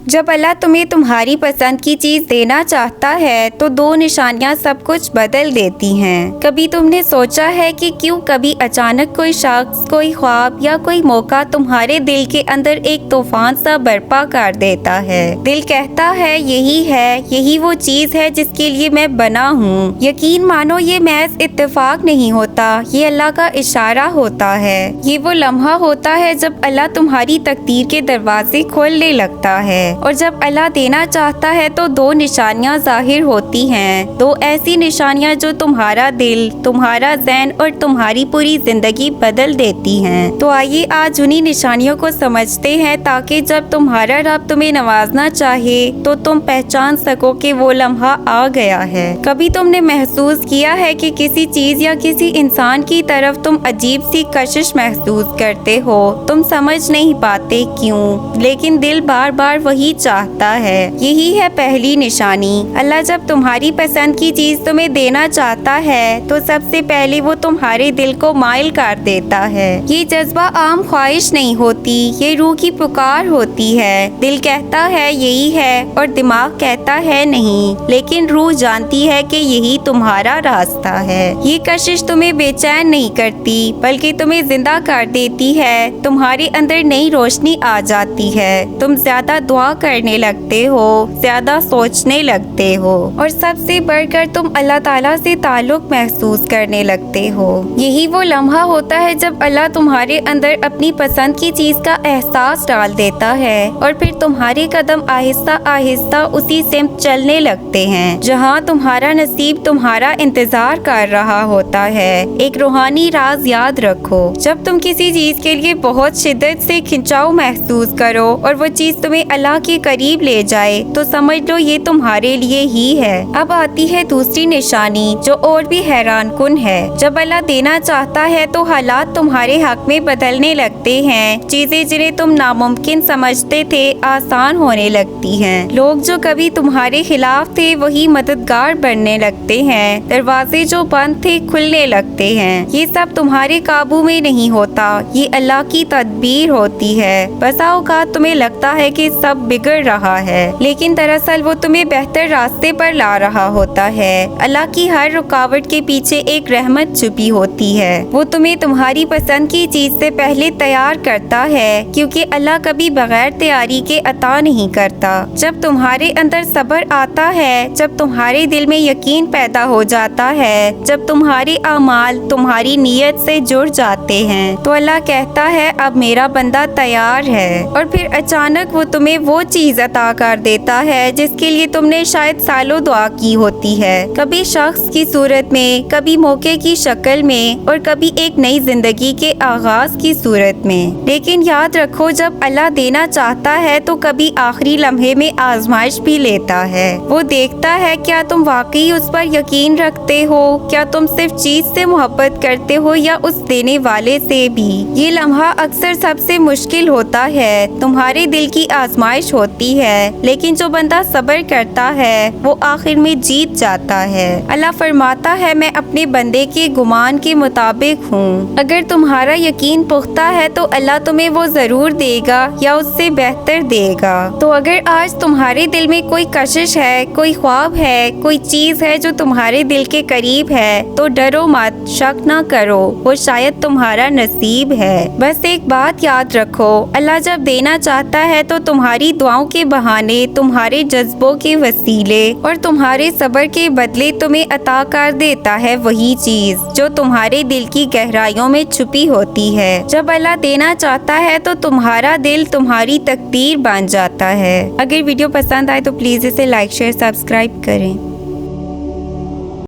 जब अल्लाह तुम्हें तुम्हारी पसंद की चीज देना चाहता है तो दो निशानियां सब कुछ बदल देती हैं। कभी तुमने सोचा है कि क्यों कभी अचानक कोई शख्स, कोई ख्वाब या कोई मौका तुम्हारे दिल के अंदर एक तूफान सा बर्पा कर देता है। दिल कहता है यही वो चीज है जिसके लिए मैं बना हूँ। यकीन मानो ये महज इत्तेफाक नहीं होता, ये अल्लाह का इशारा होता है। ये वो लम्हा होता है जब अल्लाह तुम्हारी तकदीर के दरवाजे खोलने लगता है। और जब अल्लाह देना चाहता है तो दो निशानियां जाहिर होती हैं, दो ऐसी निशानियां जो तुम्हारा दिल, तुम्हारा ज़हन और तुम्हारी पूरी जिंदगी बदल देती हैं। तो आइए आज उन्हीं निशानियों को समझते हैं ताकि जब तुम्हारा रब तुम्हें नवाजना चाहे तो तुम पहचान सको कि वो लम्हा आ गया है। कभी तुमने महसूस किया है कि किसी चीज या किसी इंसान की तरफ तुम अजीब सी कशिश महसूस करते हो, तुम समझ नहीं पाते क्यों, लेकिन दिल बार बार वही चाहता है। यही है पहली निशानी। अल्लाह जब तुम्हारी पसंद की चीज तुम्हें देना चाहता है तो सबसे पहले वो तुम्हारे दिल को माइल कर देता है। ये जज्बा आम ख्वाहिश नहीं होती, ये रूह की पुकार होती है। दिल कहता है यही है और दिमाग कहता है नहीं, लेकिन रूह जानती है कि यही तुम्हारा रास्ता है। ये कशिश तुम्हें बेचैन नहीं करती बल्कि तुम्हें जिंदा कर देती है। तुम्हारे अंदर नई रोशनी आ जाती है, तुम ज्यादा दुआ करने लगते हो, ज्यादा सोचने लगते हो और सबसे बढ़कर तुम अल्लाह ताला से ताल्लुक महसूस करने लगते हो। यही वो लम्हा होता है जब अल्लाह तुम्हारे अंदर अपनी पसंद की चीज का एहसास डाल देता है और फिर तुम्हारे कदम आहिस्ता आहिस्ता उसी से चलने लगते हैं जहाँ तुम्हारा नसीब तुम्हारा इंतजार कर रहा होता है। एक रूहानी राज याद रखो, जब तुम किसी चीज के लिए बहुत शिद्दत से खिंचाव महसूस करो और वो चीज तुम्हें अल्लाह के करीब ले जाए तो समझ लो ये तुम्हारे लिए ही है। अब आती है दूसरी निशानी जो और भी हैरान कुन है। जब अल्लाह देना चाहता है तो हालात तुम्हारे हक में बदलने लगते हैं। चीजें जिन्हें तुम नामुमकिन समझते थे आसान होने लगती हैं। लोग जो कभी तुम्हारे खिलाफ थे वही मददगार बनने लगते हैं। दरवाजे जो बंद थे खुलने लगते हैं। ये सब तुम्हारे काबू में नहीं होता, ये अल्लाह की तदबीर होती है। बसा औकात तुम्हें लगता है कि सब बिगड़ रहा है, लेकिन दरअसल वो तुम्हें बेहतर रास्ते पर ला रहा होता है। अल्लाह की हर रुकावट के पीछे एक रहमत छुपी होती है। वो तुम्हें तुम्हारी पसंद की चीज से पहले तैयार करता है, क्योंकि अल्लाह कभी बगैर तैयारी के अता नहीं करता। जब तुम्हारे अंदर सब्र आता है, जब तुम्हारे दिल में यकीन पैदा हो जाता है, जब तुम्हारे अमाल तुम्हारी नीयत से जुड़ जाते हैं, तो अल्लाह कहता है अब मेरा बंदा तैयार है। और फिर अचानक वो तुम्हें वो चीज अता कर देता है जिसके लिए तुमने शायद सालों दुआ की होती है। कभी शख्स की सूरत में, कभी मौके की शक्ल में और कभी एक नई जिंदगी के आगाज की सूरत में। लेकिन याद रखो, जब अल्लाह देना चाहता है तो कभी आखिरी लम्हे में आजमाइश भी लेता है। वो देखता है क्या तुम वाकई उस पर यकीन रखते हो, क्या तुम सिर्फ चीज से मोहब्बत करते हो या उस देने वाले से भी। ये लम्हा अक्सर सबसे मुश्किल होता है, तुम्हारे दिल की आजमाइश होती है, लेकिन जो बंदा सब्र करता है वो आखिर में जीत जाता है। अल्लाह फरमाता है मैं अपने बंदे के गुमान के मुताबिक हूँ। अगर तुम्हारा यकीन पुख्ता है तो अल्लाह तुम्हें वो जरूर देगा या उससे बेहतर देगा। तो अगर आज तुम्हारे दिल में कोई कशिश है, कोई ख्वाब है, कोई चीज है जो तुम्हारे दिल के करीब है, तो डरो मत, शक ना करो, वो शायद तुम्हारा नसीब है। बस एक बात याद रखो, अल्लाह जब देना चाहता है तो तुम्हारी दुआओं के बहाने, तुम्हारे जज्बों के वसीले और तुम्हारे सब्र के बदले तुम्हें अता कर देता है वही चीज जो तुम्हारे दिल की गहराइयों में छुपी होती है। जब अल्लाह देना चाहता है तो तुम्हारा दिल तुम्हारी तकदीर बन जाता है। अगर वीडियो पसंद आए तो प्लीज इसे लाइक, शेयर, सब्सक्राइब करें।